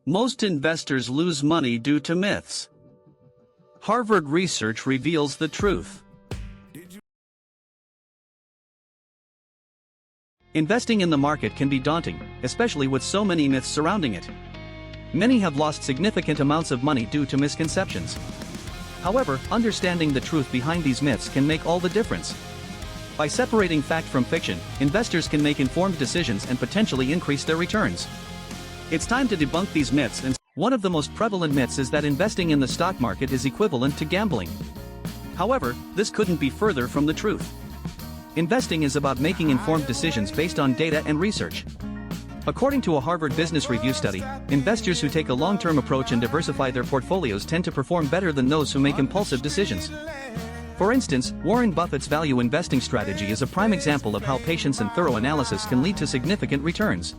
Most investors lose money due to myths. Harvard research reveals the truth. Investing in the market can be daunting, especially with so many myths surrounding it. Many have lost significant amounts of money due to misconceptions. However, understanding the truth behind these myths can make all the difference. By separating fact from fiction, investors can make informed decisions and potentially increase their returns. It's time to debunk these myths, and one of the most prevalent myths is that investing in the stock market is equivalent to gambling. However, this couldn't be further from the truth. Investing is about making informed decisions based on data and research. According to a Harvard Business Review study, investors who take a long-term approach and diversify their portfolios tend to perform better than those who make impulsive decisions. For instance, Warren Buffett's value investing strategy is a prime example of how patience and thorough analysis can lead to significant returns.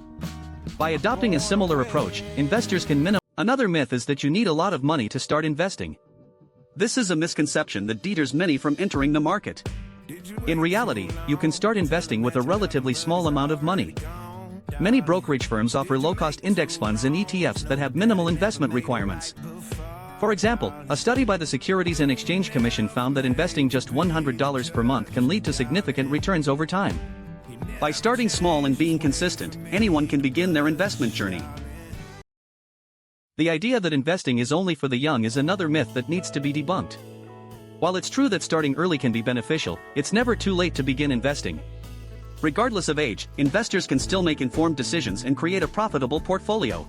By adopting a similar approach, investors can minimize. Another myth is that you need a lot of money to start investing. This is a misconception that deters many from entering the market. In reality, you can start investing with a relatively small amount of money. Many brokerage firms offer low-cost index funds and ETFs that have minimal investment requirements. For example, a study by the Securities and Exchange Commission found that investing just $100 per month can lead to significant returns over time. By starting small and being consistent, anyone can begin their investment journey. The idea that investing is only for the young is another myth that needs to be debunked. While it's true that starting early can be beneficial, it's never too late to begin investing. Regardless of age, investors can still make informed decisions and create a profitable portfolio.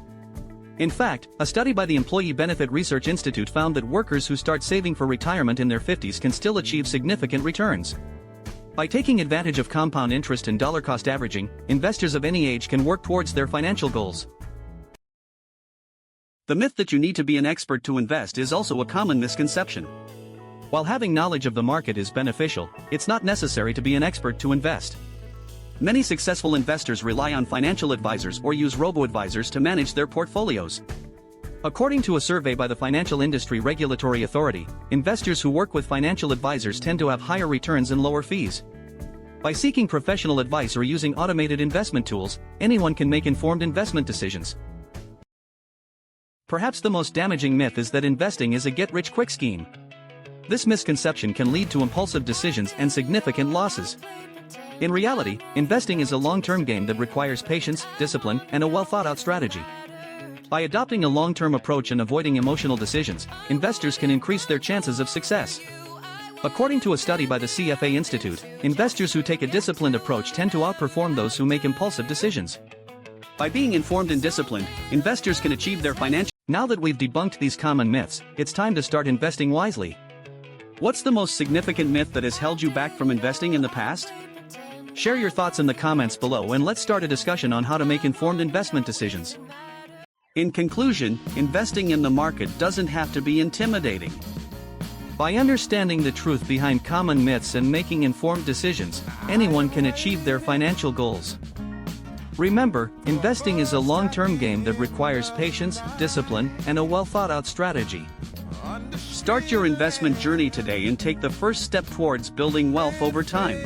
In fact, a study by the Employee Benefit Research Institute found that workers who start saving for retirement in their 50s can still achieve significant returns. By taking advantage of compound interest and dollar-cost averaging, investors of any age can work towards their financial goals. The myth that you need to be an expert to invest is also a common misconception. While having knowledge of the market is beneficial, it's not necessary to be an expert to invest. Many successful investors rely on financial advisors or use robo-advisors to manage their portfolios. According to a survey by the Financial Industry Regulatory Authority, investors who work with financial advisors tend to have higher returns and lower fees. By seeking professional advice or using automated investment tools, anyone can make informed investment decisions. Perhaps the most damaging myth is that investing is a get-rich-quick scheme. This misconception can lead to impulsive decisions and significant losses. In reality, investing is a long-term game that requires patience, discipline, and a well-thought-out strategy. By adopting a long-term approach and avoiding emotional decisions, investors can increase their chances of success. According to a study by the CFA Institute, investors who take a disciplined approach tend to outperform those who make impulsive decisions. By being informed and disciplined, investors can achieve their financial. Now that we've debunked these common myths, it's time to start investing wisely. What's the most significant myth that has held you back from investing in the past? Share your thoughts in the comments below and let's start a discussion on how to make informed investment decisions. In conclusion, investing in the market doesn't have to be intimidating. By understanding the truth behind common myths and making informed decisions, anyone can achieve their financial goals. Remember, investing is a long-term game that requires patience, discipline, and a well-thought-out strategy. Start your investment journey today and take the first step towards building wealth over time.